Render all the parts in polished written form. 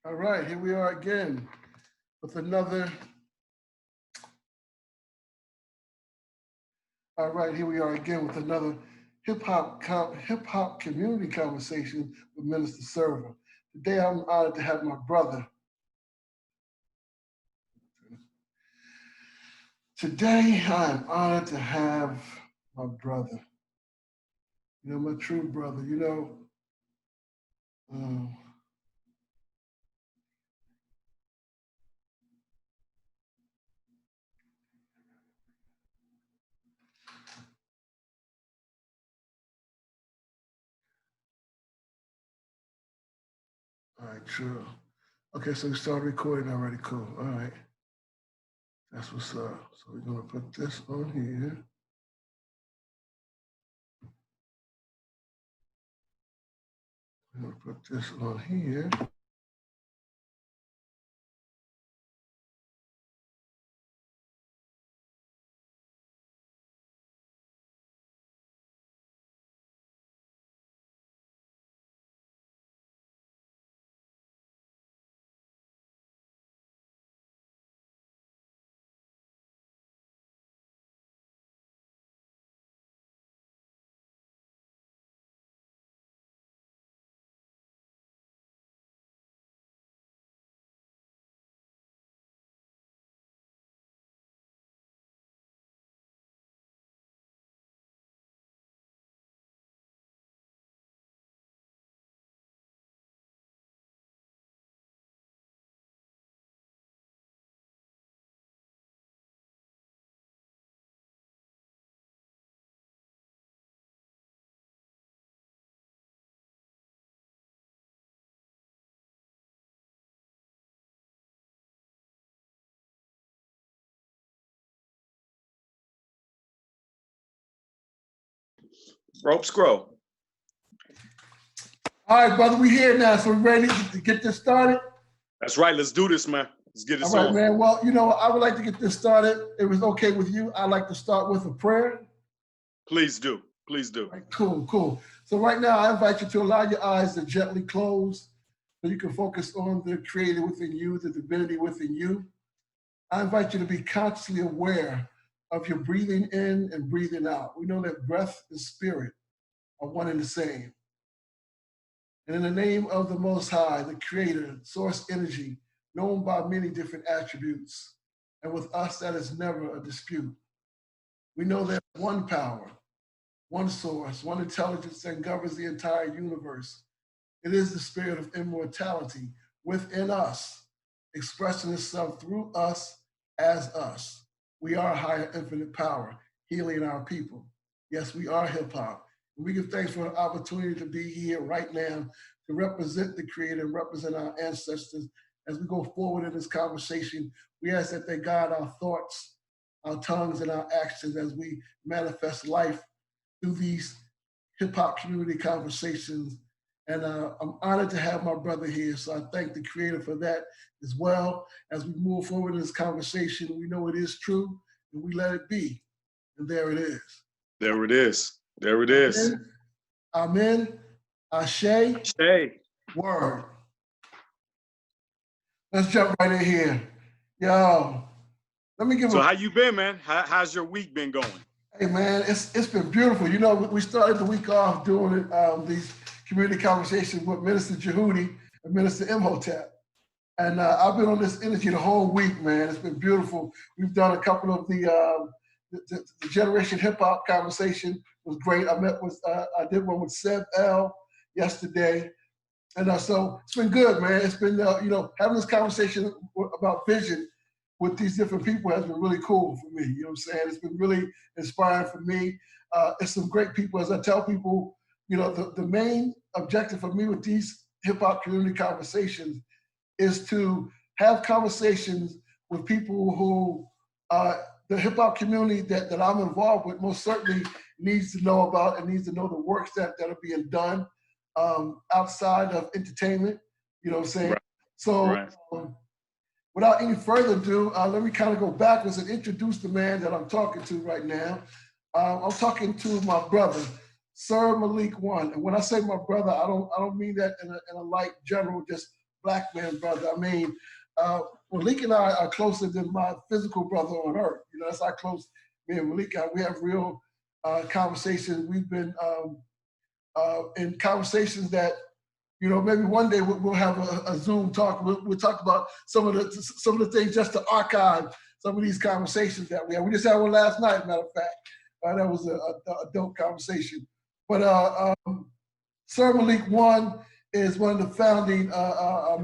All right, here we are again with another. All right, here we are again with another hip hop community conversation with Minister Server. Today, I'm honored to have my brother. Today, I am honored to have my brother. You know, my true brother. Um, all right, true. Okay, so we started recording already. Cool. All right, that's what's up. So we're gonna put this on here. We're gonna put this on here. Ropes grow. All right, brother, we here now, so we ready to get this started? That's right. Let's do this, man. Let's get this All right, on. man. Well, I would like to get this started. If it was okay with you, I'd like to start with a prayer. Please do. Please do. All right, cool. So right now, I invite you to allow your eyes to gently close so you can focus on the creator within you, the divinity within you. I invite you to be consciously aware of your breathing in and breathing out. We know that breath and spirit are one and the same. And in the name of the Most High, the Creator, source energy, known by many different attributes, and with us that is never a dispute. We know that one power, one source, one intelligence that governs the entire universe. It is the spirit of immortality within us, expressing itself through us as us. We are higher infinite power, healing our people. Yes, we are hip hop. We give thanks for the opportunity to be here right now to represent the Creator and represent our ancestors. As we go forward in this conversation, we ask that they guide our thoughts, our tongues, and our actions as we manifest life through these hip hop community conversations. And I'm honored to have my brother here. So I thank the Creator for that as well. As we move forward in this conversation, we know it is true and we let it be. And there it is. There it is. There it is. Amen. Ashe. Hey. Word. Let's jump right in here. Yo, let me give So how you been, man? How's your week been going? Hey, man, it's been beautiful. You know, we started the week off doing these community conversations with Minister Jehudi and Minister Imhotep. And I've been on this energy the whole week, man. It's been beautiful. We've done a couple of the Generation Hip Hop conversation was great. I did one with Seb L yesterday. And so it's been good, man. It's been, having this conversation about vision with these different people has been really cool for me. You know what I'm saying? It's been really inspiring for me. It's some great people. As I tell people, the main objective for me with these hip hop community conversations is to have conversations with people who the hip hop community that I'm involved with most certainly needs to know about and needs to know the works that are being done outside of entertainment. You know what I'm saying? Right. So Right. Without any further ado, let me kind of go backwards and introduce the man that I'm talking to right now. I'm talking to my brother, Sir Malik One. And when I say my brother, I don't mean that in a light general, just black man brother. I mean, Malik and I are closer than my physical brother on earth. You know, that's how close me and Malik are. We have real conversations. We've been in conversations that, you know, maybe one day we'll have a Zoom talk. We'll talk about some of the things just to archive some of these conversations that we had. We just had one last night, matter of fact. That was a dope conversation. But Sir Malik One is one of the founding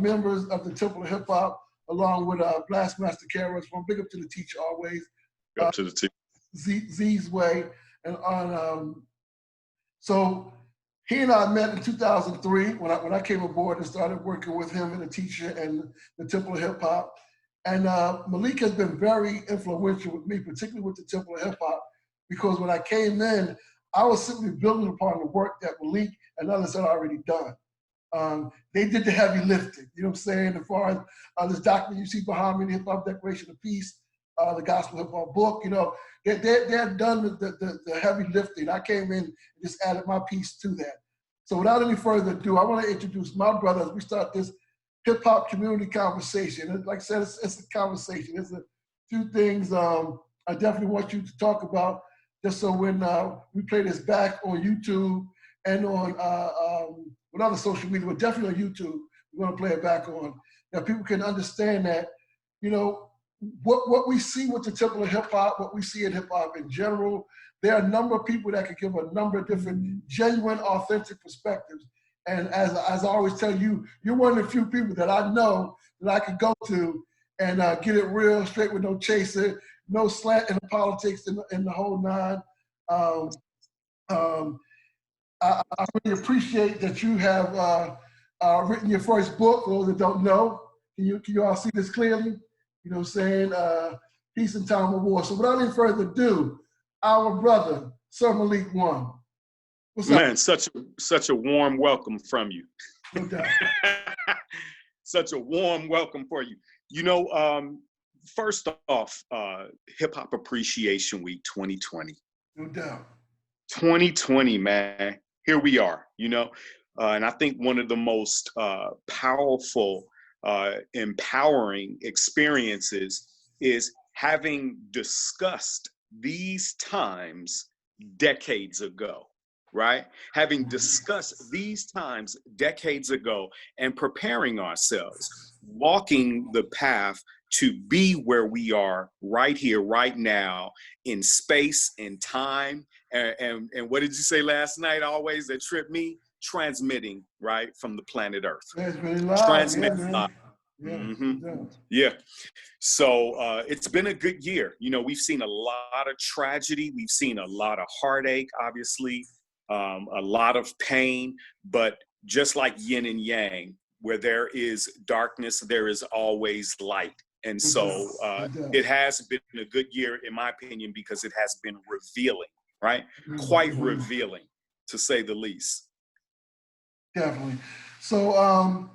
members of the Temple of Hiphop, along with Blastmaster Kara. So big up to the teacher always. Up to the teacher. Z's way. And on so he and I met in 2003 when I came aboard and started working with him and the teacher and the Temple of Hiphop. And Malik has been very influential with me, particularly with the Temple of Hiphop, because when I came in, I was simply building upon the work that Malik and others had already done. They did the heavy lifting, you know what I'm saying? As far as this document you see behind me, the Hip Hop Declaration of Peace, the Gospel Hip Hop book, you know, they had done the heavy lifting. I came in and just added my piece to that. So without any further ado, I want to introduce my brother as we start this hip hop community conversation. And like I said, it's a conversation. There's a few things I definitely want you to talk about, just so when we play this back on YouTube and on with other social media, but definitely on YouTube, we're going to play it back on, that people can understand that, you know, what we see with the Temple of Hip Hop, what we see in hip hop in general, there are a number of people that can give a number of different genuine, authentic perspectives. And as I always tell you, you're one of the few people that I know that I can go to and get it real, straight with no chaser, no slant in the politics in the whole nine. I really appreciate that you have written your first book. For those that don't know, can you all see this clearly? You know what I'm saying? Peace in Time of War. So without any further ado, our brother, Sir Malik One. What's up? Man, such a warm welcome from you. No doubt. Such a warm welcome for you. You know, first off, Hip Hop Appreciation Week 2020. No doubt. 2020, man. Here we are, you know. And I think one of the most powerful, empowering experiences is having discussed these times decades ago. Right? Having discussed these times decades ago and preparing ourselves, walking the path to be where we are right here, right now, in space, in time. And what did you say last night always that tripped me? Transmitting, right, from the planet Earth. Transmitting live. Transmitting live. Yeah. Mm-hmm. Yeah. So it's been a good year. You know, we've seen a lot of tragedy. We've seen a lot of heartache, obviously. A lot of pain, but just like yin and yang, where there is darkness, there is always light. And so it has been a good year, in my opinion, because it has been revealing, right? Quite revealing, to say the least. Definitely. So,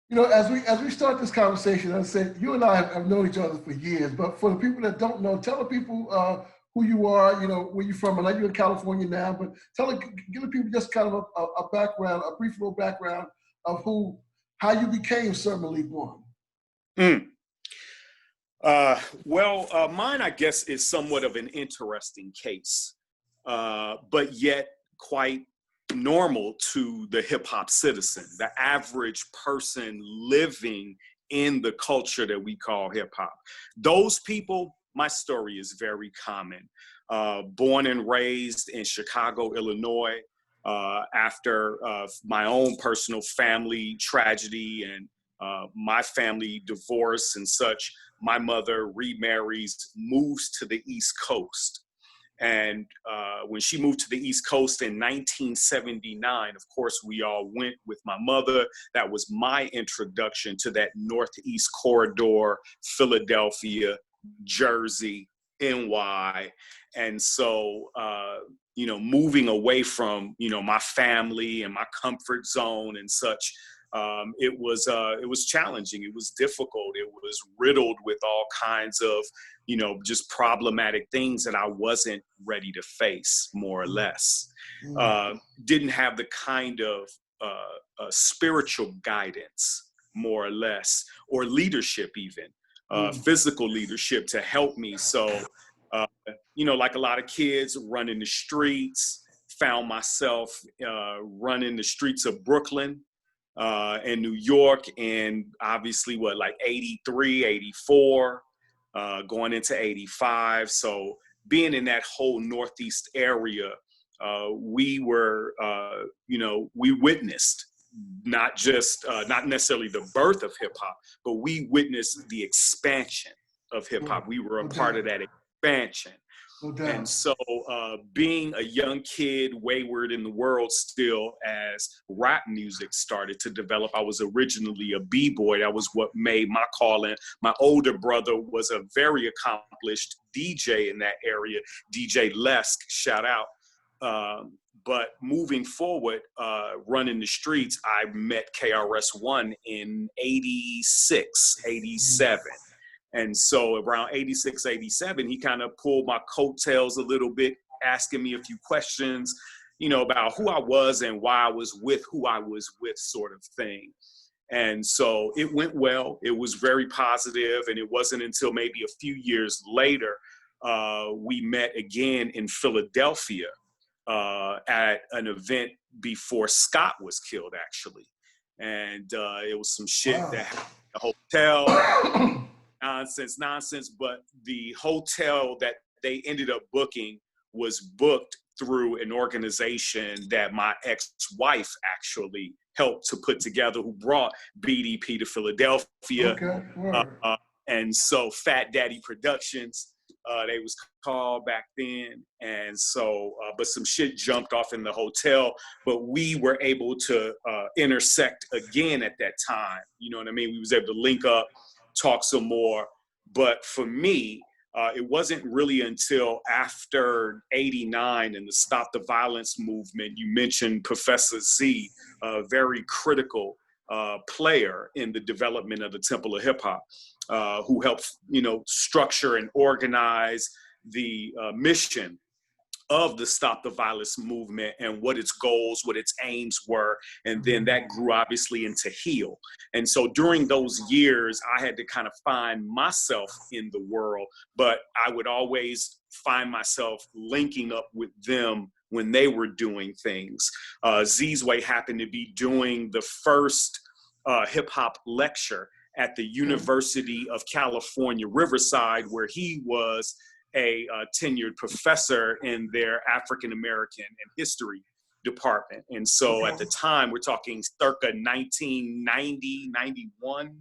you know, as we start this conversation, as I said, you and I have known each other for years, but for the people that don't know, tell the people who you are, you know, where you're from. I know you're in California now, but give the people just kind of a background, a brief little background of how you became Sir Malik One. Mine, I guess, is somewhat of an interesting case, but yet quite normal to the hip hop citizen, the average person living in the culture that we call hip hop. Those people, my story is very common. Born and raised in Chicago, Illinois, after my own personal family tragedy and my family divorce and such, my mother remarries, moves to the East Coast. And when she moved to the East Coast in 1979, of course, we all went with my mother. That was my introduction to that Northeast corridor, Philadelphia, Jersey, NY. And so, you know, moving away from, you know, my family and my comfort zone and such, it was challenging. It was difficult. It was riddled with all kinds of, you know, just problematic things that I wasn't ready to face, more or less. Didn't have the kind of spiritual guidance more or less, or leadership even, physical leadership to help me. So, like a lot of kids running the streets, found myself running the streets of Brooklyn and New York, and obviously like 83, 84, going into 85. So being in that whole Northeast area, we were, we witnessed not necessarily the birth of hip hop, but we witnessed the expansion of hip hop. We were a part of that expansion. And so being a young kid, wayward in the world still, as rap music started to develop, I was originally a b-boy. That was what made my calling. My older brother was a very accomplished DJ in that area, DJ Lesk, shout out. But moving forward, running the streets, I met KRS-One in 86, 87. And so around 86, 87, he kind of pulled my coattails a little bit, asking me a few questions, about who I was and why I was with who I was with, sort of thing. And so it went well. It was very positive. And it wasn't until maybe a few years later, we met again in Philadelphia at an event before Scott was killed, actually. And it was some shit that happened at the hotel. Nonsense, but the hotel that they ended up booking was booked through an organization that my ex-wife actually helped to put together, who brought BDP to Philadelphia. Okay. And so Fat Daddy Productions, they was called back then. And so, but some shit jumped off in the hotel, but we were able to intersect again at that time. You know what I mean? We was able to link up, talk some more. But for me, it wasn't really until after 89 and the Stop the Violence movement. You mentioned Professor Z, a very critical player in the development of the Temple of Hiphop, who helped, structure and organize the mission of the Stop the Violence movement and what its goals, what its aims were. And then that grew obviously into HEAL. And so during those years, I had to kind of find myself in the world, but I would always find myself linking up with them when they were doing things. Zizwe happened to be doing the first hip hop lecture at the University of California, Riverside, where he was a tenured professor in their African American and history department. And so at the time, we're talking circa 1990, 91,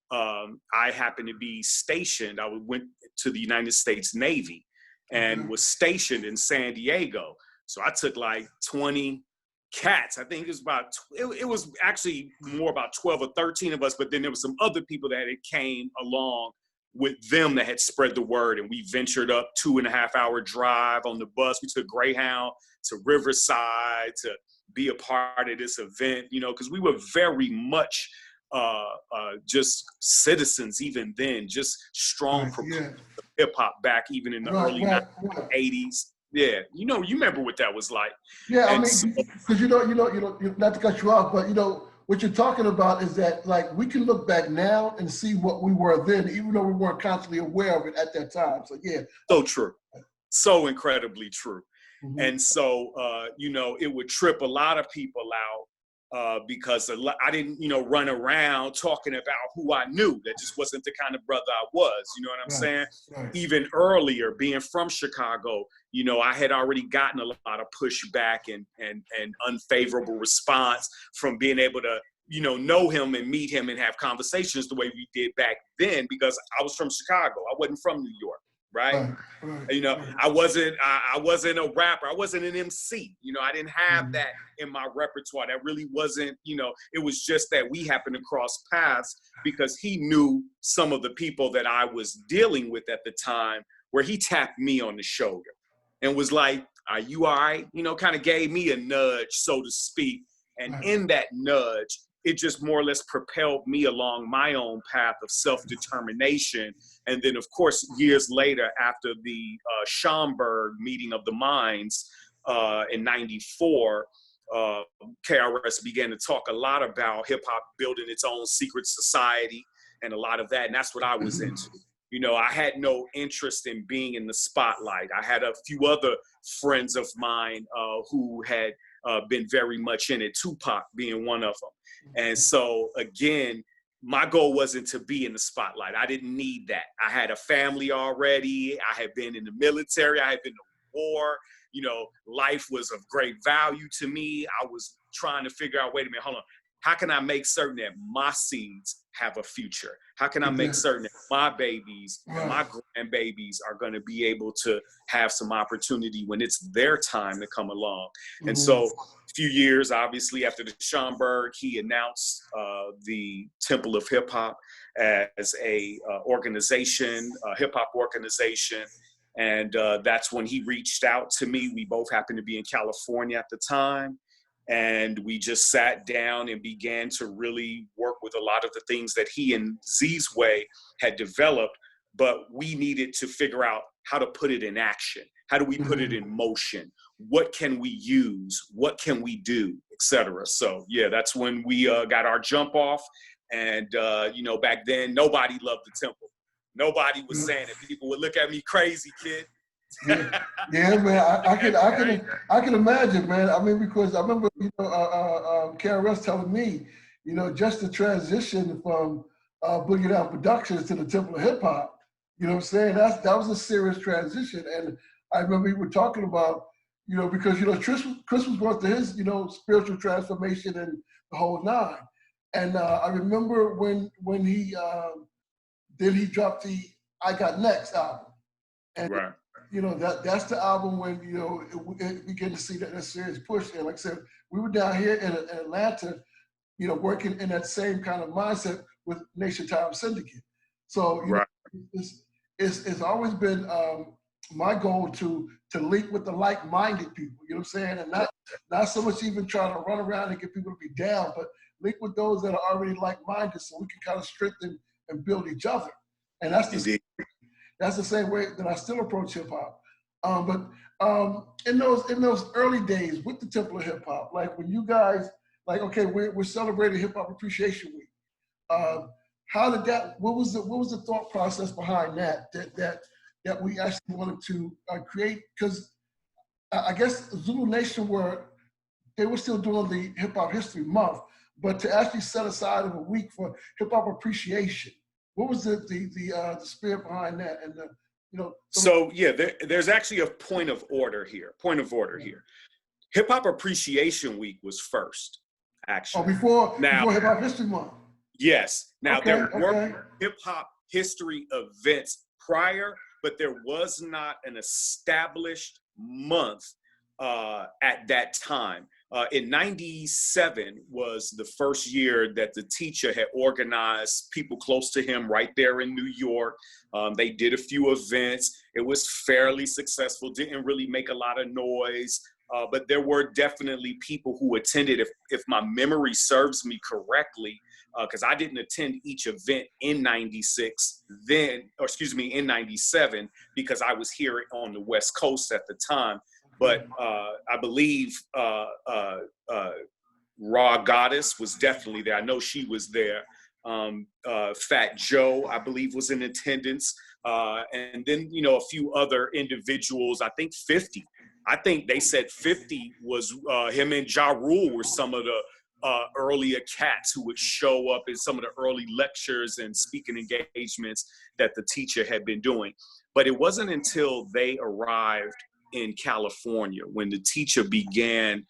I happened to be stationed. I went to the United States Navy and was stationed in San Diego. So I took like 20 cats. I think it was it was actually more about 12 or 13 of us, but then there was some other people that had came along with them that had spread the word, and we ventured up 2.5-hour drive on the bus. We took Greyhound to Riverside to be a part of this event, because we were very much just citizens even then, just strong proponents of hip hop back even in the early 1980s. Yeah, you remember what that was like. Yeah, I mean, because not to cut you off, but what you're talking about is that, like, we can look back now and see what we were then, even though we weren't constantly aware of it at that time. So yeah. So true. So incredibly true. Mm-hmm. And so, it would trip a lot of people out because I didn't, run around talking about who I knew. That just wasn't the kind of brother I was. You know what I'm saying? Right. Even earlier, being from Chicago, I had already gotten a lot of pushback and unfavorable response from being able to, know him and meet him and have conversations the way we did back then, because I was from Chicago. I wasn't from New York. Right. I wasn't a rapper. I wasn't an MC. I didn't have that in my repertoire. That really wasn't, it was just that we happened to cross paths because he knew some of the people that I was dealing with at the time, where he tapped me on the shoulder and was like, "Are you all right?" Kind of gave me a nudge, so to speak. And in that nudge, it just more or less propelled me along my own path of self-determination. And then, of course, years later, after the Schaumburg meeting of the minds in '94, KRS began to talk a lot about hip hop building its own secret society and a lot of that. And that's what I was into. You know, I had no interest in being in the spotlight. I had a few other friends of mine who had been very much in it, Tupac being one of them. And so, again, my goal wasn't to be in the spotlight. I didn't need that. I had a family already. I had been in the military. I had been to war. You know, life was of great value to me. I was trying to figure out, wait a minute, hold on. How can I make certain that my seeds have a future? How can I make certain that my babies and my grandbabies are going to be able to have some opportunity when it's their time to come along? And so a few years, obviously, after the Schomburg, he announced the Temple of Hiphop as a organization, a hip-hop organization. And that's when he reached out to me. We both happened to be in California at the time. And we just sat down and began to really work with a lot of the things that he and Z's Way had developed, but we needed to figure out how to put it in action. How do we put it in motion? What can we use? What can we do, et cetera? So yeah, that's when we got our jump off. And you know, back then, nobody loved the Temple. Nobody was saying it. People would look at me crazy, kid. Yeah, man. I can imagine, man. I mean, because I remember, you know, KRS telling me, you know, just the transition from Boogie Down Productions to the Temple of Hip Hop. You know what I'm saying? That was a serious transition, and I remember we were talking about, you know, because you know, Chris was going through his, you know, spiritual transformation and the whole nine, and I remember when he then he dropped the I Got Next album, and right. You know, that's the album when, you know, it began to see that serious push. And like I said, we were down here in Atlanta, you know, working in that same kind of mindset with Nation Time Syndicate. So, you know, it's always been my goal to link with the like-minded people, you know what I'm saying? And not so much even trying to run around and get people to be down, but link with those that are already like-minded so we can kind of strengthen and build each other. And that's the same way that I still approach hip hop. But in those early days with the Temple of Hip Hop, like when you guys, like, okay, we're celebrating Hip Hop Appreciation Week. How did that? What was the thought process behind that we actually wanted to create? Because I guess Zulu Nation they were still doing the Hip Hop History Month, but to actually set aside a week for hip hop appreciation. What was the spirit behind that? And you know. So yeah, there's actually a point of order here. Hip Hop Appreciation Week was first, actually. Oh, before Hip Hop History Month. Yes. Now there were hip hop history events prior, but there was not an established month at that time. In 97 was the first year that the teacher had organized people close to him right there in New York. They did a few events. It was fairly successful, didn't really make a lot of noise, but there were definitely people who attended, if my memory serves me correctly, because I didn't attend each event in 96 then, or excuse me, in 97, because I was here on the West Coast at the time. But I believe Raw Goddess was definitely there. I know she was there. Fat Joe, I believe, was in attendance. And then, you know, a few other individuals, I think 50. I think they said 50 was him and Ja Rule were some of the earlier cats who would show up in some of the early lectures and speaking engagements that the teacher had been doing. But it wasn't until they arrived in California when the teacher began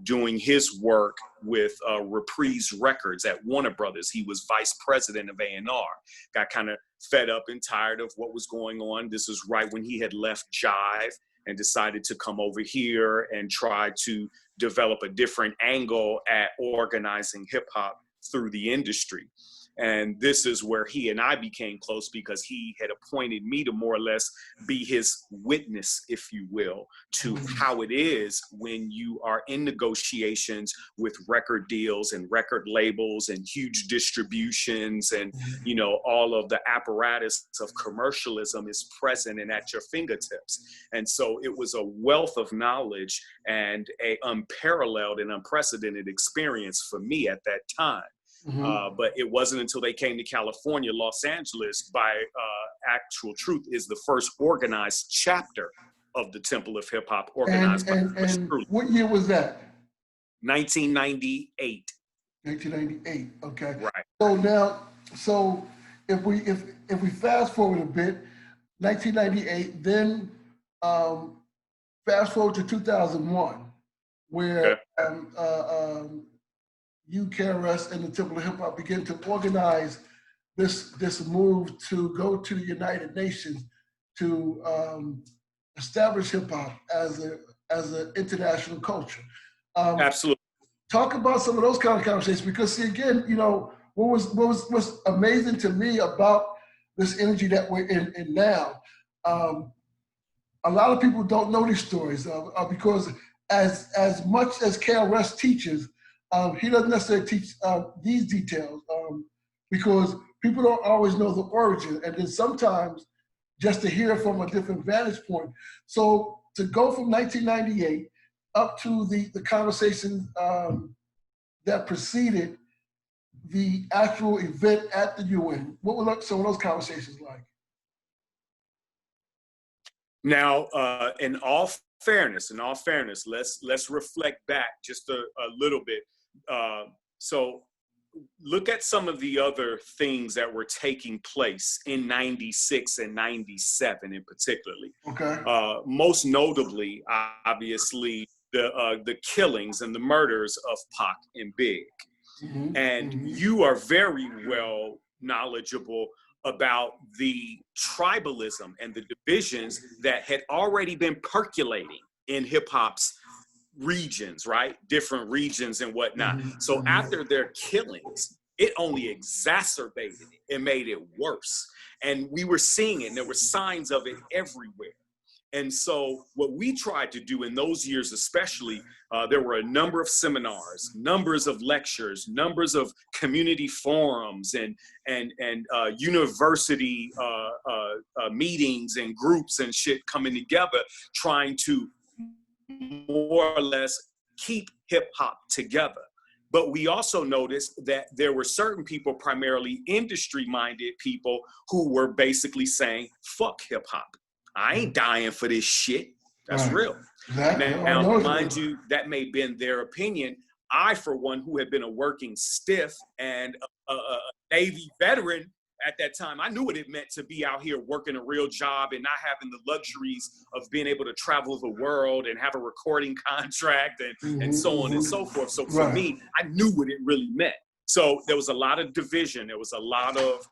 doing his work with Reprise Records at Warner Brothers. He was vice president of A&R, got kind of fed up and tired of what was going on. This was right when he had left Jive and decided to come over here and try to develop a different angle at organizing hip hop through the industry. And this is where he and I became close, because he had appointed me to more or less be his witness, if you will, to how it is when you are in negotiations with record deals and record labels and huge distributions, and, you know, all of the apparatus of commercialism is present and at your fingertips. And so it was a wealth of knowledge and a unparalleled and unprecedented experience for me at that time. But it wasn't until they came to California, Los Angeles, by actual truth, is the first organized chapter of the Temple of Hip Hop, organized by and what year was that? 1998. 1998. Okay. Right. So now, so if we fast forward a bit, 1998, then fast forward to 2001, where you, KRS, and the Temple of Hip Hop begin to organize this move to go to the United Nations to establish hip hop as an international culture. Absolutely. Talk about some of those kind of conversations, because see, again, you know, what's amazing to me about this energy that we're in now. A lot of people don't know these stories because as much as KRS teaches, he doesn't necessarily teach these details because people don't always know the origin, and then sometimes just to hear from a different vantage point. So to go from 1998 up to the conversation that preceded the actual event at the UN, what were some of those conversations like? Now, in all fairness, let's reflect back just a little bit. So look at some of the other things that were taking place in 96 and 97 in particularly. Okay. Most notably, obviously, the killings and the murders of Pac and Big. And you are very well knowledgeable about the tribalism and the divisions that had already been percolating in hip hop's regions, right? Different regions and whatnot. So after their killings, it only exacerbated it. It made it worse. And we were seeing it, and there were signs of it everywhere. And so what we tried to do in those years, especially, there were a number of seminars, numbers of lectures, numbers of community forums, and university meetings and groups and shit coming together, trying to more or less keep hip hop together. But we also noticed that there were certain people, primarily industry-minded people, who were basically saying, fuck hip hop. I ain't dying for this shit. That's real. Now, mind you, that may have been their opinion. I, for one, who had been a working stiff and a Navy veteran at that time, I knew what it meant to be out here working a real job and not having the luxuries of being able to travel the world and have a recording contract and so on and so forth. So for me, I knew what it really meant. So there was a lot of division. There was a lot of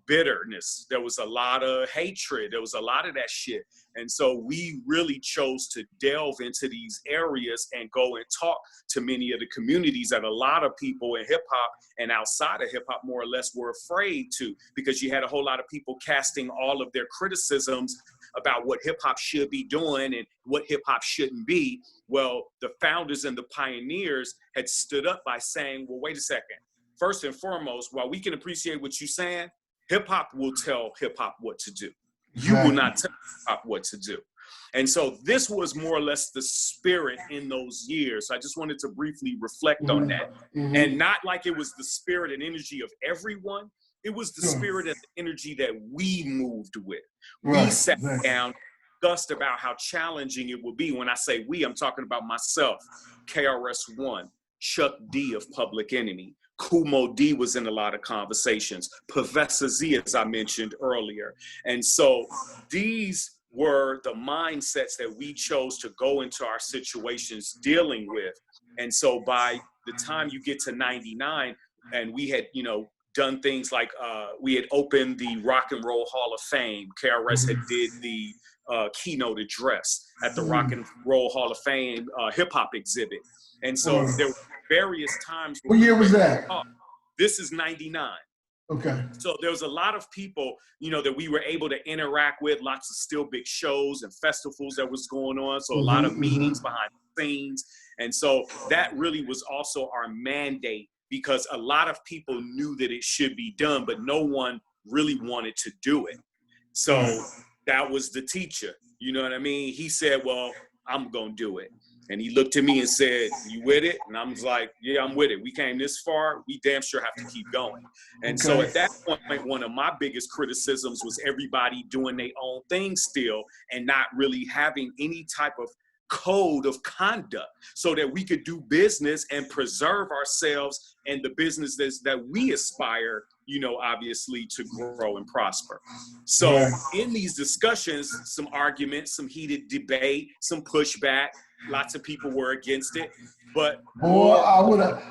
bitterness. There was a lot of hatred. There was a lot of that shit. And so we really chose to delve into these areas and go and talk to many of the communities that a lot of people in hip hop and outside of hip hop more or less were afraid to, because you had a whole lot of people casting all of their criticisms about what hip hop should be doing and what hip hop shouldn't be. Well, the founders and the pioneers had stood up by saying, well, wait a second. First and foremost, while we can appreciate what you're saying, hip hop will tell hip hop what to do. You will not tell hip hop what to do. And so this was more or less the spirit in those years. I just wanted to briefly reflect on that. And not like it was the spirit and energy of everyone. It was the spirit and the energy that we moved with. We sat down, discussed about how challenging it would be. When I say we, I'm talking about myself, KRS-One, Chuck D of Public Enemy. Kumo D was in a lot of conversations. Professor Z, as I mentioned earlier. And so these were the mindsets that we chose to go into our situations dealing with. And so by the time you get to 99, and we had, done things like we had opened the Rock and Roll Hall of Fame. KRS had did the keynote address at the Rock and Roll Hall of Fame hip hop exhibit. And so there were various times. What year was that? This is 99. Okay. So there was a lot of people, you know, that we were able to interact with, lots of still big shows and festivals that was going on. So a lot of meetings behind the scenes. And so that really was also our mandate, because a lot of people knew that it should be done, but no one really wanted to do it. So that was the teacher, you know what I mean? He said, well, I'm going to do it. And he looked at me and said, you with it? And I was like, yeah, I'm with it. We came this far. We damn sure have to keep going. And so at that point, one of my biggest criticisms was everybody doing their own thing still and not really having any type of code of conduct so that we could do business and preserve ourselves and the businesses that we aspire, you know, obviously to grow and prosper. So in these discussions, some arguments, some heated debate, some pushback, lots of people were against it, but boy, I would have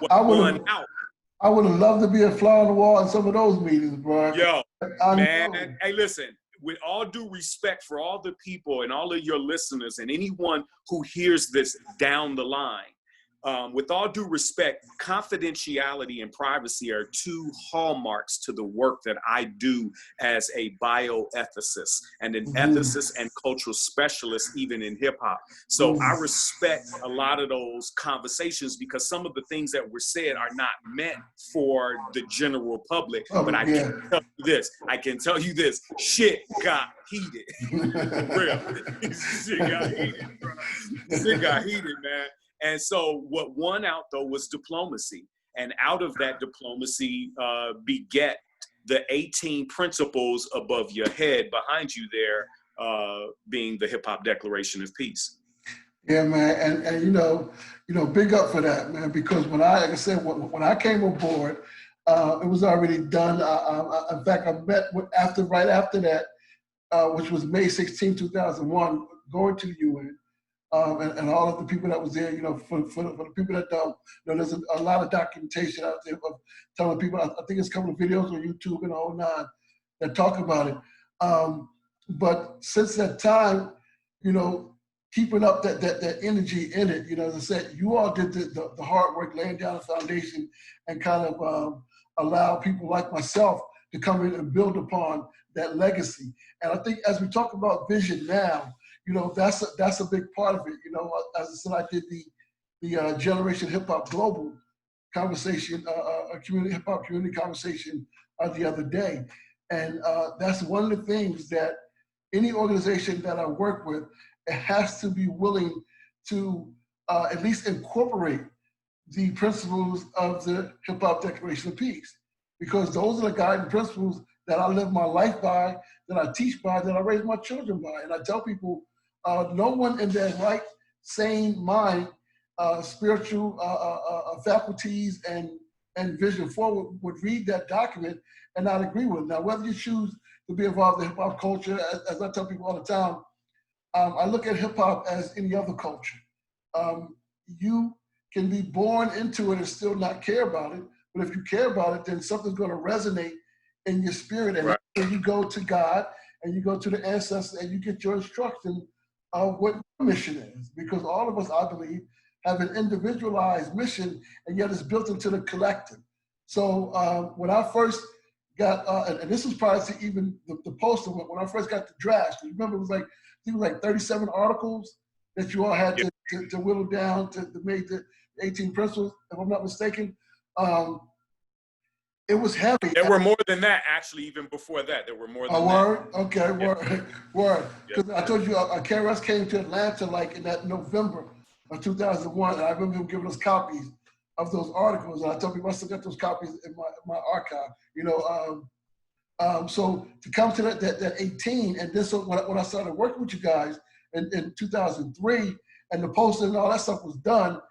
loved to be a fly on the wall in some of those meetings, bro. Yo, man, hey, listen, with all due respect for all the people and all of your listeners and anyone who hears this down the line, with all due respect, confidentiality and privacy are two hallmarks to the work that I do as a bioethicist and an ethicist and cultural specialist, even in hip hop. So I respect a lot of those conversations, because some of the things that were said are not meant for the general public. But I can tell you this, shit got heated. For real. Shit got heated, bro. Shit got heated, man. And so what won out, though, was diplomacy. And out of that diplomacy beget the 18 principles above your head behind you there, being the Hip Hop Declaration of Peace. Yeah, man. And you know, big up for that, man, because when like I said, when I came aboard, it was already done. In fact, I met right after that, which was May 16, 2001, going to the UN. And all of the people that was there, you know, for the people that don't, you know, there's a lot of documentation out there of telling people. I think it's a couple of videos on YouTube and the whole nine that talk about it. But since that time, you know, keeping up that energy in it, you know, as I said, you all did the hard work, laying down a foundation and kind of allow people like myself to come in and build upon that legacy. And I think as we talk about vision now, you know, that's a big part of it. You know, as I said, I did the Generation Hip Hop Global conversation, hip hop community conversation the other day, and that's one of the things that any organization that I work with, it has to be willing to at least incorporate the principles of the Hip Hop Declaration of Peace, because those are the guiding principles that I live my life by, that I teach by, that I raise my children by. And I tell people, no one in their right, sane mind, spiritual faculties and vision forward would read that document and not agree with it. Now, whether you choose to be involved in hip hop culture, as I tell people all the time, I look at hip hop as any other culture. You can be born into it and still not care about it, but if you care about it, then something's going to resonate in your spirit, and then you go to God and you go to the ancestors and you get your instruction of what your mission is, because all of us, I believe, have an individualized mission, and yet it's built into the collective. So when I first got, and this was prior to even the poster, when I first got the draft, you remember I think it was like 37 articles that you all had to whittle down to make the 18 principles, if I'm not mistaken. It was heavy. There were more than that, actually, even before that. There were more than that. Word? Okay, word. Because I told you, KRS came to Atlanta like in that November of 2001, and I remember him giving us copies of those articles, and I told people I still got those copies in my archive, you know. So to come to that 18, and then so when I started working with you guys in 2003, and the poster and all that stuff was done,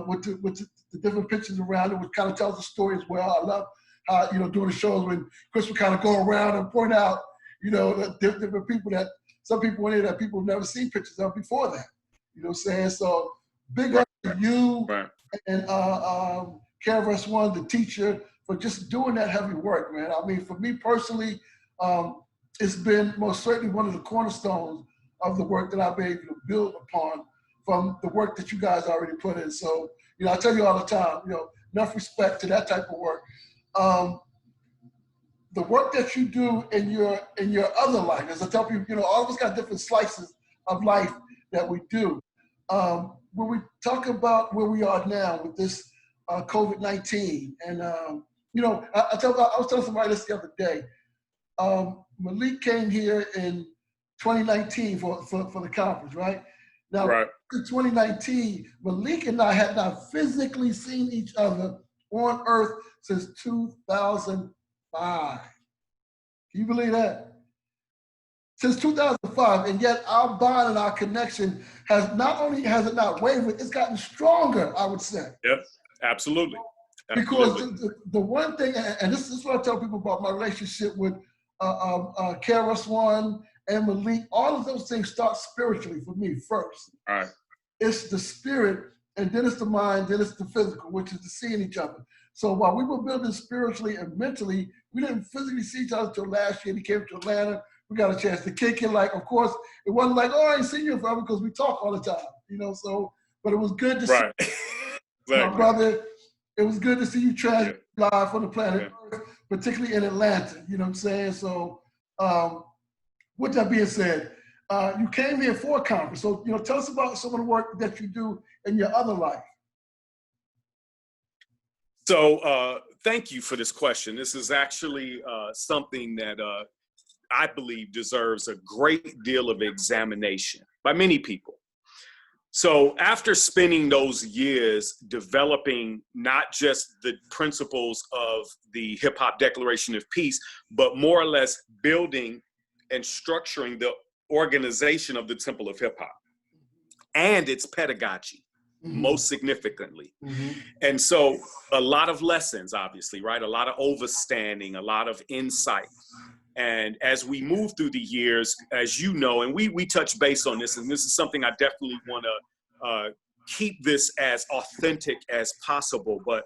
with the different pictures around it, which kind of tells the story as well. I love how, you know, doing the shows when Chris would kind of go around and point out, you know, the different people that, some people in there that people have never seen pictures of before that. You know what I'm saying? So big up to you and KRS One, the teacher, for just doing that heavy work, man. I mean, for me personally, it's been most certainly one of the cornerstones of the work that I've been able to build upon from the work that you guys already put in. So, you know, I tell you all the time, you know, enough respect to that type of work. the work that you do in your other life. As I tell people, all of us got different slices of life that we do. When we talk about where we are now with this COVID-19, and I was telling somebody this the other day. Malik came here in 2019 for the conference, right? Now, right. in 2019, Malik and I had not physically seen each other on Earth since 2005. Can you believe that? Since 2005, and yet our bond and our connection has not only has it not wavered, it's gotten stronger, I would say. Yep, absolutely. Because the one thing, and this is what I tell people about my relationship with KRS One and Malik, all of those things start spiritually for me first. All right. It's the spirit, and then it's the mind, then it's the physical, which is the seeing each other. So while we were building spiritually and mentally, we didn't physically see each other until last year. He came to Atlanta. We got a chance to kick it. Like, of course, it wasn't like, oh, I ain't seen you forever because we talk all the time, so, but it was good to see my brother. It was good to see you live on the planet Earth, particularly in Atlanta, you know what I'm saying? So with that being said, you came here for a conference. So, tell us about some of the work that you do in your other life. So thank you for this question. This is actually something that I believe deserves a great deal of examination by many people. So after spending those years developing not just the principles of the Hip Hop Declaration of Peace, but more or less building and structuring the organization of the Temple of Hip Hop and its pedagogy, most significantly. And so a lot of lessons, obviously, right? A lot of overstanding, a lot of insight. And as we move through the years, as you know, and we touch base on this, and this is something I definitely want to keep this as authentic as possible. But,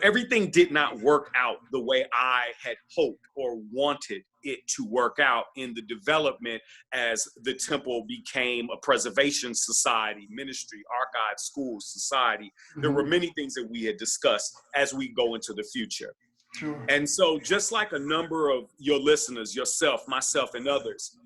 everything did not work out the way I had hoped or wanted it to work out in the development as the temple became a preservation society, ministry, archive, school, society. There were many things that we had discussed as we go into the future. Sure. And so just like a number of your listeners, yourself, myself, and others,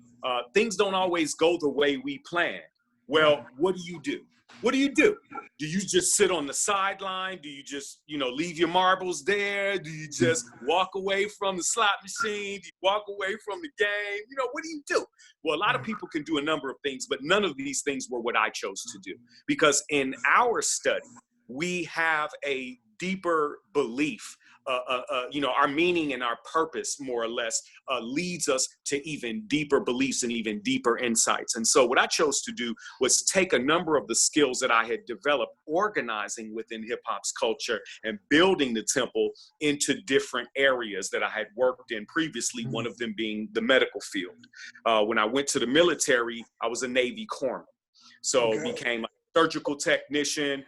things don't always go the way we plan. Well, what do you do? What do you do? Do you just sit on the sideline? Do you just, leave your marbles there? Do you just walk away from the slot machine? Do you walk away from the game? What do you do? Well, a lot of people can do a number of things, but none of these things were what I chose to do. Because in our study, we have a deeper belief. Our meaning and our purpose, more or less, leads us to even deeper beliefs and even deeper insights. And so what I chose to do was take a number of the skills that I had developed organizing within hip hop's culture and building the temple into different areas that I had worked in previously, one of them being the medical field. When I went to the military, I was a Navy corpsman. So became a surgical technician,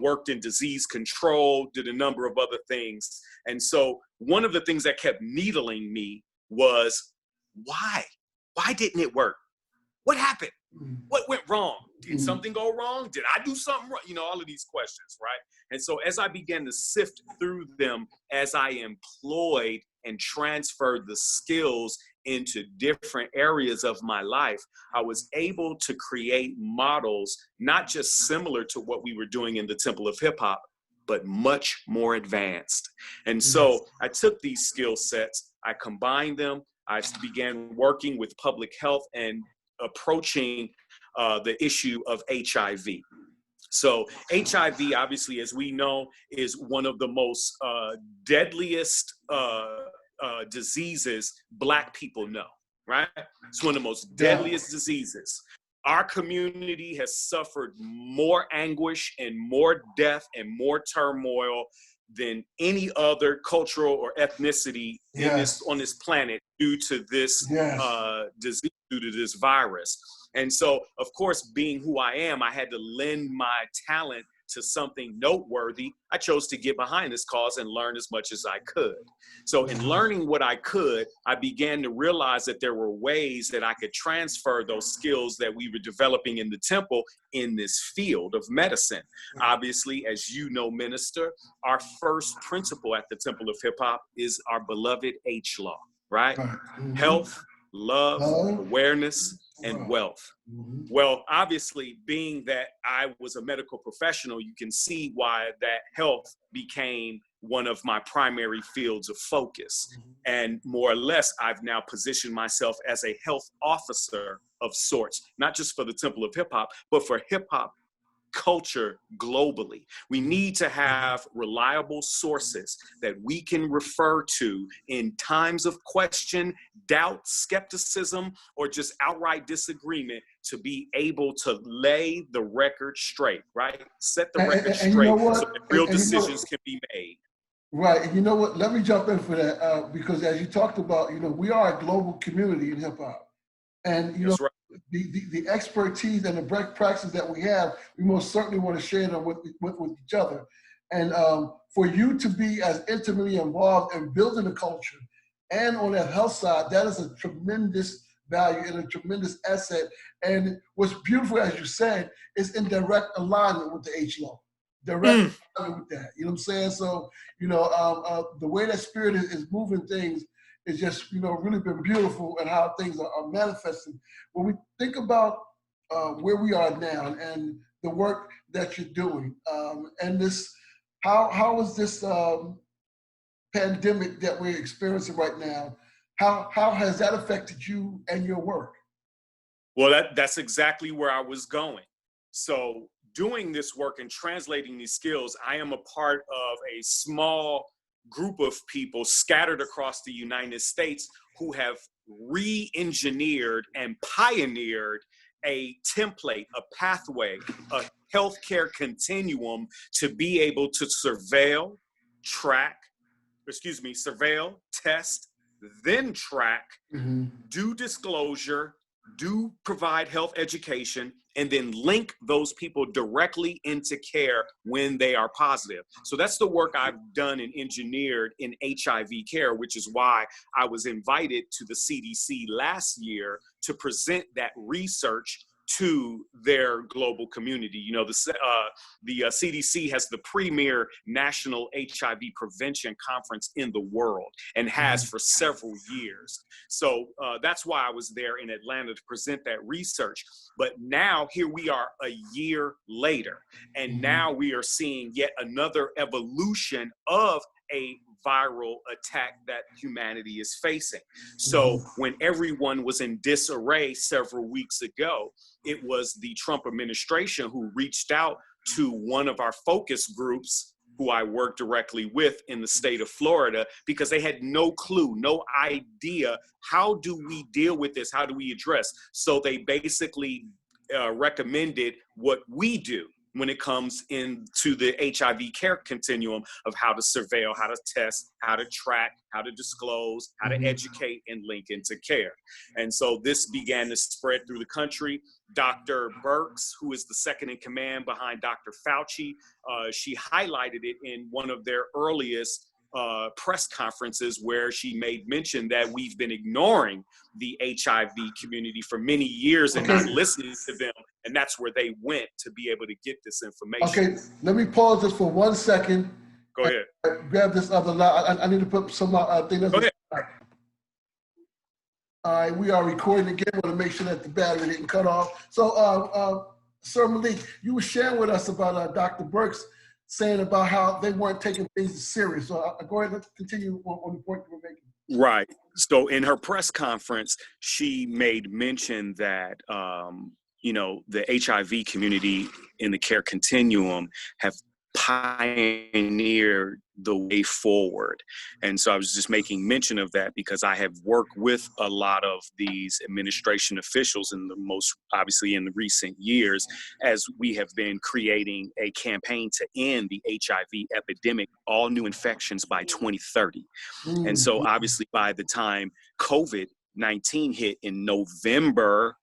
worked in disease control, did a number of other things. And so one of the things that kept needling me was, why? Why didn't it work? What happened? What went wrong? Did something go wrong? Did I do something wrong? All of these questions, right? And so as I began to sift through them, as I employed and transferred the skills into different areas of my life, I was able to create models, not just similar to what we were doing in the Temple of Hip Hop, but much more advanced. And so I took these skill sets, I combined them, I began working with public health and approaching the issue of HIV. So HIV, obviously, as we know, is one of the most deadliest diseases Black people know, right? It's one of the most deadliest diseases. Our community has suffered more anguish and more death and more turmoil than any other cultural or ethnicity on this planet due to this disease, due to this virus. And so, of course, being who I am, I had to lend my talent to something noteworthy, I chose to get behind this cause and learn as much as I could. So in learning what I could, I began to realize that there were ways that I could transfer those skills that we were developing in the temple in this field of medicine. Obviously, as you know, Minister, our first principle at the Temple of Hip Hop is our beloved H law, right? Health, love, awareness, and wealth. Well, obviously, being that I was a medical professional, you can see why that health became one of my primary fields of focus. And more or less, I've now positioned myself as a health officer of sorts, not just for the Temple of Hip Hop, but for hip hop culture globally. We need to have reliable sources that we can refer to in times of question, doubt, skepticism, or just outright disagreement to be able to lay the record straight, right? Set the record straight so that real decisions can be made. Right, and you know what? Let me jump in for that because as you talked about, we are a global community in hip hop, and That's right. The expertise and the best practices that we have, we most certainly want to share them with each other. And for you to be as intimately involved in building the culture and on that health side, that is a tremendous value and a tremendous asset. And what's beautiful, as you said, is in direct alignment with the H law. Direct alignment with that. You know what I'm saying? So, the way that spirit is moving things is just, really been beautiful and how things are manifesting. When we think about where we are now and the work that you're doing, and this, how is this pandemic that we're experiencing right now, how has that affected you and your work? Well, that's exactly where I was going. So doing this work and translating these skills, I am a part of a small group of people scattered across the United States who have re-engineered and pioneered a template, a pathway, a healthcare continuum to be able to surveil, test, then track, do disclosure, do provide health education, and then link those people directly into care when they are positive. So that's the work I've done and engineered in HIV care, which is why I was invited to the CDC last year to present that research to their global community. The CDC has the premier national HIV prevention conference in the world and has for several years. So that's why I was there in Atlanta to present that research. But now here we are a year later, and now we are seeing yet another evolution of a viral attack that humanity is facing. So when everyone was in disarray several weeks ago, it was the Trump administration who reached out to one of our focus groups who I work directly with in the state of Florida, because they had no clue, no idea, how do we deal with this? How do we address? So they basically recommended what we do when it comes into the HIV care continuum of how to surveil, how to test, how to track, how to disclose, how to educate and link into care. And so this began to spread through the country. Dr. Birx, who is the second in command behind Dr. Fauci, she highlighted it in one of their earliest press conferences where she made mention that we've been ignoring the HIV community for many years and not listening to them. And that's where they went to be able to get this information. Okay, let me pause this for 1 second. Go ahead. Grab this other line. I need to put some thing. Go ahead. All right, we are recording again. I want to make sure that the battery didn't cut off. So, Sir Malik, you were sharing with us about Dr. Birx saying about how they weren't taking things serious. So go ahead, let's continue on the point you were making. Right. So in her press conference, she made mention that, the HIV community in the care continuum have pioneered the way forward. And so I was just making mention of that because I have worked with a lot of these administration officials obviously in the recent years, as we have been creating a campaign to end the HIV epidemic, all new infections by 2030. And so obviously by the time COVID-19 hit in November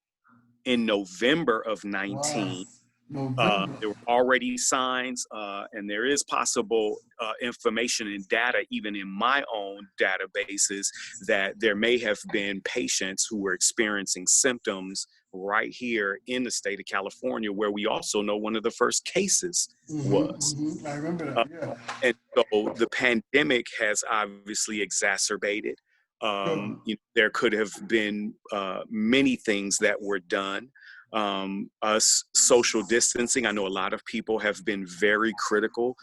of 19, November. There were already signs, and there is possible information and data, even in my own databases, that there may have been patients who were experiencing symptoms right here in the state of California, where we also know one of the first cases was. I remember that, yeah. And so the pandemic has obviously exacerbated. Sure. There could have been many things that were done. Us social distancing, I know a lot of people have been very critical.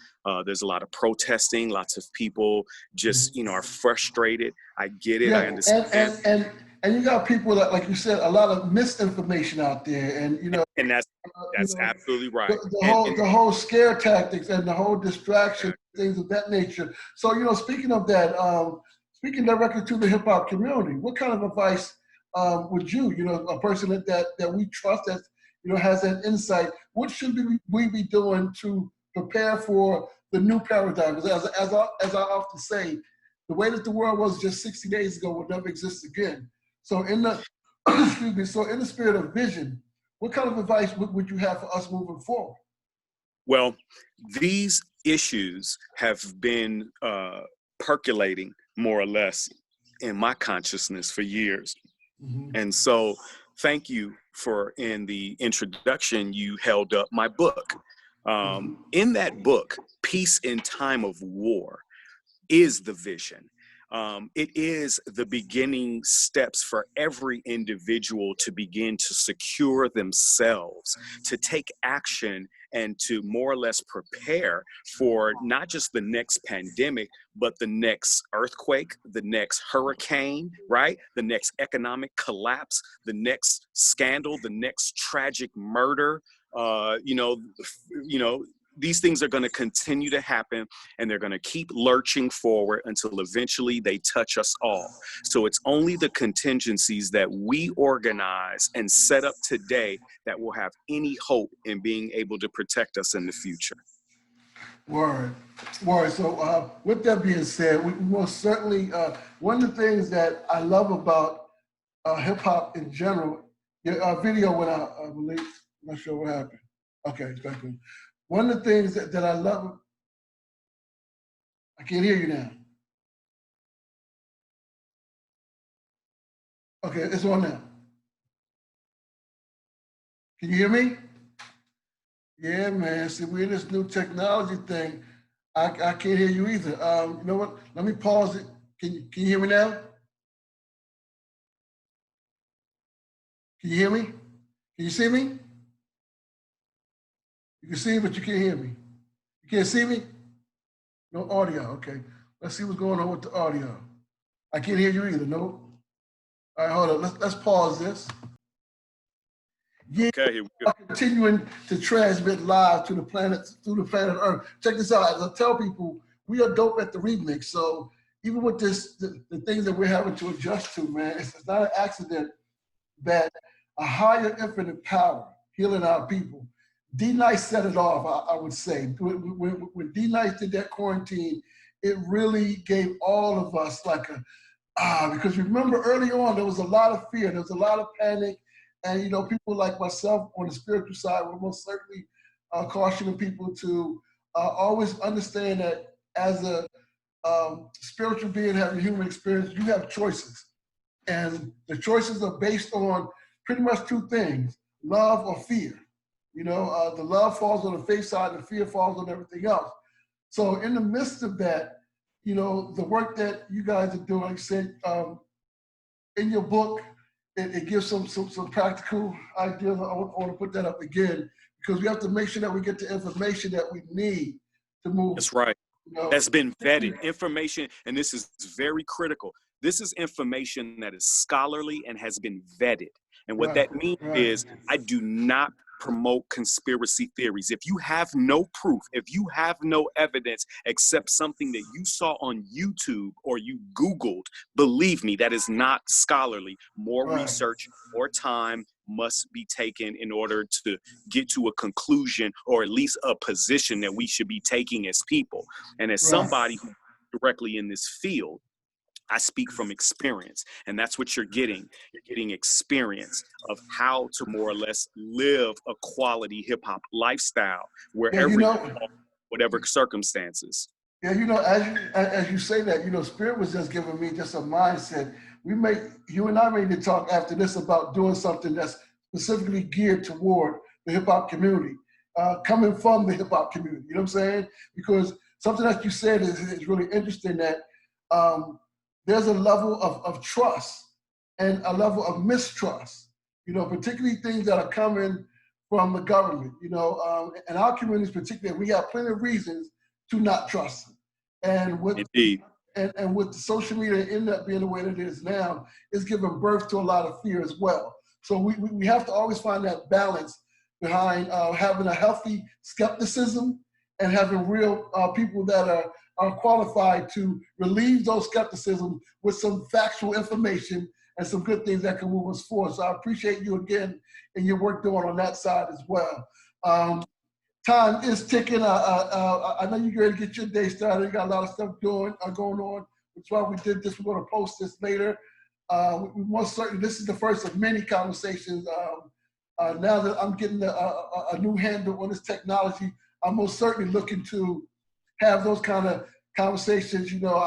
There's a lot of protesting, lots of people just, are frustrated. I get it, I Yeah, understand. and you got people that, like you said, a lot of misinformation out there, and And that's you that's know, absolutely right. the whole scare tactics and the whole distraction, things of that nature. So, speaking of that, speaking directly to the hip hop community, what kind of advice would you, a person that we trust, that has that insight, what should we be doing to prepare for the new paradigm? Because as I often say, the way that the world was just 60 days ago will never exist again. So in the excuse me, so in the spirit of vision, what kind of advice would you have for us moving forward? Well, these issues have been percolating more or less in my consciousness for years. And so thank you for, in the introduction, you held up my book. In that book, Peace in Time of War is the vision. It is the beginning steps for every individual to begin to secure themselves, to take action, and to more or less prepare for not just the next pandemic, but the next earthquake, the next hurricane, right? The next economic collapse, the next scandal, the next tragic murder. These things are going to continue to happen, and they're going to keep lurching forward until eventually they touch us all. So it's only the contingencies that we organize and set up today that will have any hope in being able to protect us in the future. Word. So with that being said, we most certainly, one of the things that I love about hip hop in general, your video went out, I believe. I'm not sure what happened. Okay, thank you. One of the things that I love, I can't hear you now. Okay, it's on now. Can you hear me? Yeah, man. See, we're in this new technology thing. I can't hear you either. You know what? Let me pause it. Can you hear me now? Can you hear me? Can you see me? You can see me, but you can't hear me. You can't see me? No audio. Okay. Let's see what's going on with the audio. I can't hear you either. No. All right, hold on. Let's pause this. Yeah, Okay, here we go. Continuing to transmit live to the planet, through the planet Earth. Check this out. As I tell people, we are dope at the remix. So even with this, the things that we're having to adjust to, man, it's not an accident that a higher infinite power healing our people. D-Nice set it off, I would say. When D-Nice did that quarantine, it really gave all of us like because remember early on, there was a lot of fear, there was a lot of panic, and people like myself on the spiritual side were most certainly cautioning people to always understand that as a spiritual being having a human experience, you have choices. And the choices are based on pretty much two things: love or fear. The love falls on the faith side, and the fear falls on everything else. So in the midst of that, the work that you guys are doing, like I said, in your book, it gives some practical ideas. I want to put that up again, because we have to make sure that we get the information that we need to move. That's right. That's been vetted information, and this is very critical. This is information that is scholarly and has been vetted. And what that means is I do not promote conspiracy theories. If you have no proof, if you have no evidence except something that you saw on YouTube or you Googled, believe me, that is not scholarly. More research, more time must be taken in order to get to a conclusion, or at least a position that we should be taking as people. And as somebody who's directly in this field, I speak from experience, and that's what you're getting. You're getting experience of how to more or less live a quality hip hop lifestyle Yeah, you wherever you know, are, whatever circumstances. yeah, you know, as you say that, you know, Spirit was just giving me just a mindset. You and I may need to talk after this about doing something that's specifically geared toward the hip hop community, coming from the hip hop community. You know what I'm saying? Because something that you said is really interesting, that um, there's a level of trust and a level of mistrust, you know, particularly things that are coming from the government, you know, and our communities particularly, we have plenty of reasons to not trust them. And with Indeed. and with social media and internet being the way that it is now, it's giving birth to a lot of fear as well. So we have to always find that balance behind having a healthy skepticism and having real people that are qualified to relieve those skepticism with some factual information and some good things that can move us forward. So I appreciate you again and your work doing on that side as well. Time is ticking. I know you're ready to get your day started. You got a lot of stuff going on, which is why we did this. We're going to post this later. We most certainly, this is the first of many conversations. Now that I'm getting a new handle on this technology, I'm most certainly looking to have those kind of conversations. You know,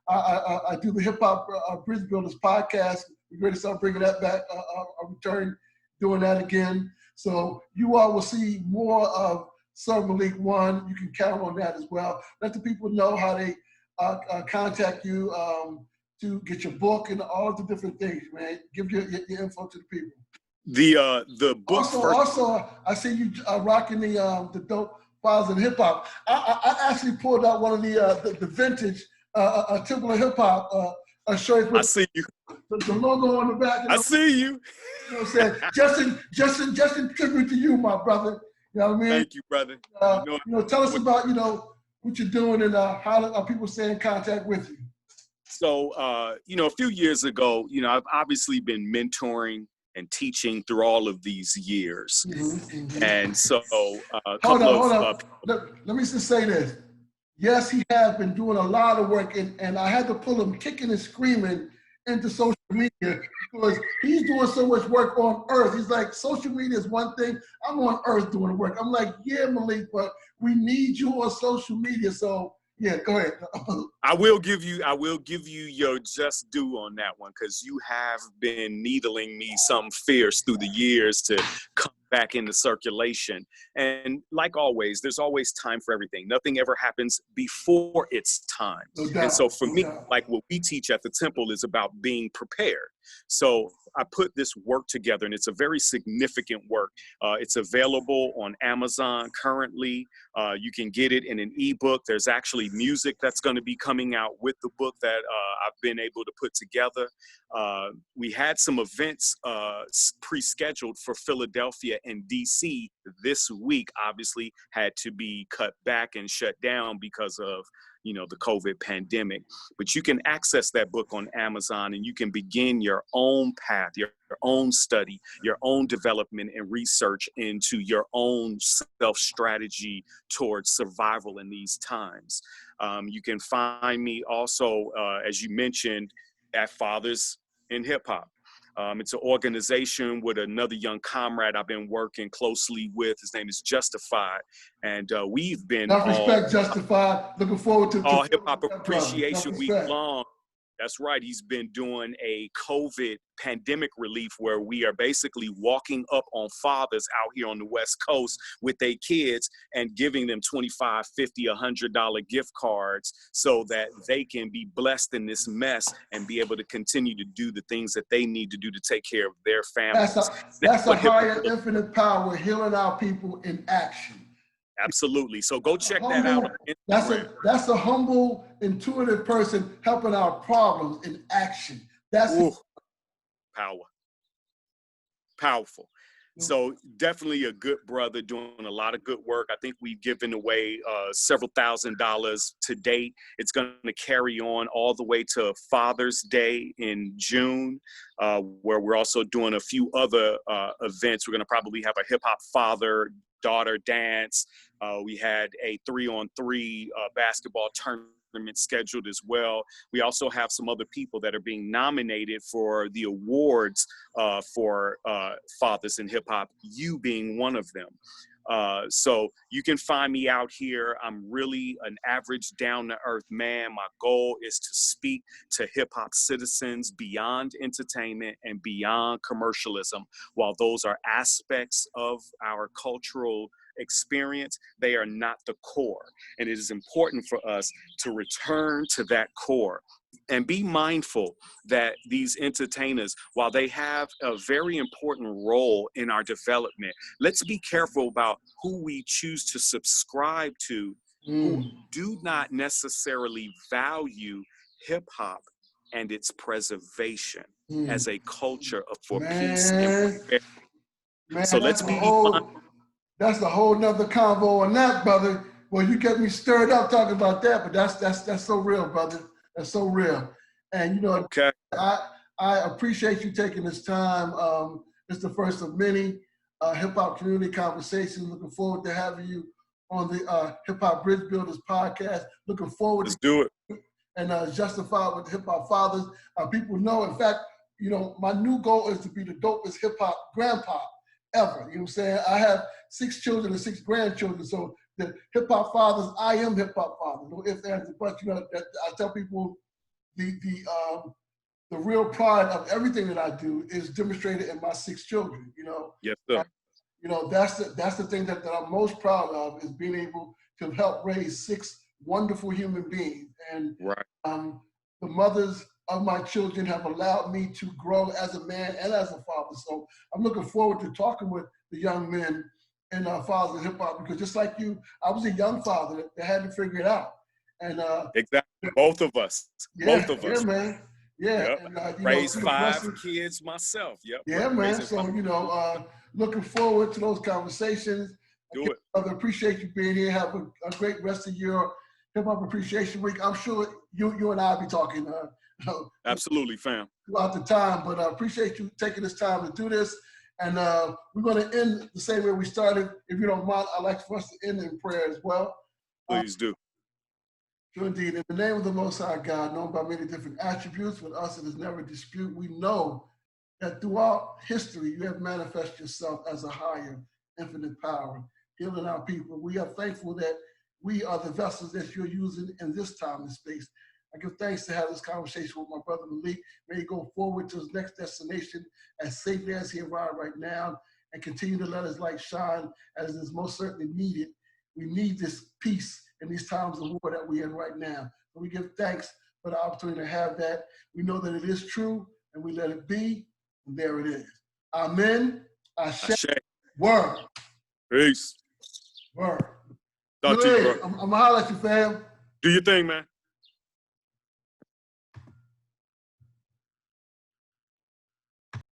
I do the Hip Hop Bridge Builders podcast. We're ready to start bringing that back, a return, doing that again. So you all will see more of Sir Malik One. You can count on that as well. Let the people know how they contact you to get your book and all of the different things, man. Give your info to the people. The book Also, I see you rocking the dope files in hip hop. I actually pulled out one of the vintage Temple of Hiphop shirts with I see you. the logo on the back. I see you. You know what I'm saying? Just in tribute to you, my brother. You know what I mean? Thank you, brother. You know, tell us about, you know, what you're doing and how are people stay in contact with you. So, you know, a few years ago, you know, I've obviously been mentoring and teaching through all of these years. And so a couple Hold of on. Let me just say this. Yes, he has been doing a lot of work, and I had to pull him kicking and screaming into social media because he's doing so much work on Earth. He's like, social media is one thing. I'm on Earth doing the work. I'm like, yeah, Malik, but we need you on social media. So yeah, go ahead. I will give you your just due on that one, because you have been needling me some fierce through the years to come back into circulation. And like always, there's always time for everything. Nothing ever happens before its time. No doubt, and so for me, doubt. like what we teach at the temple is about being prepared. So I put this work together, and it's a very significant work. It's available on Amazon currently. You can get it in an ebook. There's actually music that's going to be coming out with the book that I've been able to put together. We had some events pre-scheduled for Philadelphia and DC this week, obviously had to be cut back and shut down because of, you know, the COVID pandemic. But you can access that book on Amazon, and you can begin your own path, your own study, your own development and research into your own self-strategy towards survival in these times. You can find me also, as you mentioned, at Fathers in Hip Hop. It's an organization with another young comrade I've been working closely with. His name is Justified. And we've been Respect Justified. Looking forward to all Hip Hop Appreciation Week respect. long. That's right. He's been doing a COVID pandemic relief where we are basically walking up on fathers out here on the West Coast with their kids and giving them $25, $50, $100 gift cards so that they can be blessed in this mess and be able to continue to do the things that they need to do to take care of their families. That's a higher infinite power, healing our people in action. Absolutely. So go check that out on Instagram. That's a humble, intuitive person helping our problems in action. That's powerful. So definitely a good brother doing a lot of good work. I think we've given away several $1,000s to date. It's going to carry on all the way to Father's Day in June, where we're also doing a few other events. We're going to probably have a hip hop father-daughter dance. We had a 3-on-3 basketball tournament tournament scheduled as well. We also have some other people that are being nominated for the awards for Fathers in Hip Hop, you being one of them. So you can find me out here. I'm really an average, down-to-earth man. My goal is to speak to hip-hop citizens beyond entertainment and beyond commercialism. While those are aspects of our cultural experience, they are not the core. And it is important for us to return to that core and be mindful that these entertainers, while they have a very important role in our development, let's be careful about who we choose to subscribe to, who do not necessarily value hip hop and its preservation as a culture for peace and so let's be that's a whole nother convo on that, brother. Well, you get me stirred up talking about that, but that's so real, brother. That's so real. And you know, okay. I appreciate you taking this time. It's the first of many hip hop community conversations. Looking forward to having you on the Hip Hop Bridge Builders podcast. Looking forward to do it. And Justified with Hip Hop Fathers. People know, in fact, you know, my new goal is to be the dopest hip hop grandpa ever. You know what I'm saying? I have 6 children and 6 grandchildren. So the hip hop fathers, I am hip hop father. No ifs, ands, but you know, I tell people the real pride of everything that I do is demonstrated in my 6 children. You know, yes, sir. You know, that's the thing that I'm most proud of, is being able to help raise 6 wonderful human beings. And the mothers of my children have allowed me to grow as a man and as a father. So I'm looking forward to talking with the young men and fathers in hip hop, because just like you, I was a young father that had to figure it out. And exactly, both of us. Both of us. Yeah, man. Yeah. Yep. And, raised 5 kids myself. Yep. Yeah, man. So, you know, looking forward to those conversations. Do it. I appreciate you being here. Have a great rest of your Hip Hop Appreciation Week. I'm sure you and I will be talking absolutely, fam, throughout the time, but I appreciate you taking this time to do this. And we're going to end the same way we started. If you don't mind, I'd like for us to end in prayer as well. Please do. Sure, indeed. In the name of the Most High God, known by many different attributes, with us it is never dispute. We know that throughout history, you have manifested yourself as a higher, infinite power, healing our people. We are thankful that we are the vessels that you're using in this time and space. I give thanks to have this conversation with my brother Malik. May he go forward to his next destination as safely as he arrived right now, and continue to let his light shine as is most certainly needed. We need this peace in these times of war that we're in right now. So we give thanks for the opportunity to have that. We know that it is true, and we let it be, and there it is. Amen. Ashe. Word. Peace. Word. Talk to you, bro. I'm going to holler at you, fam. Do your thing, man.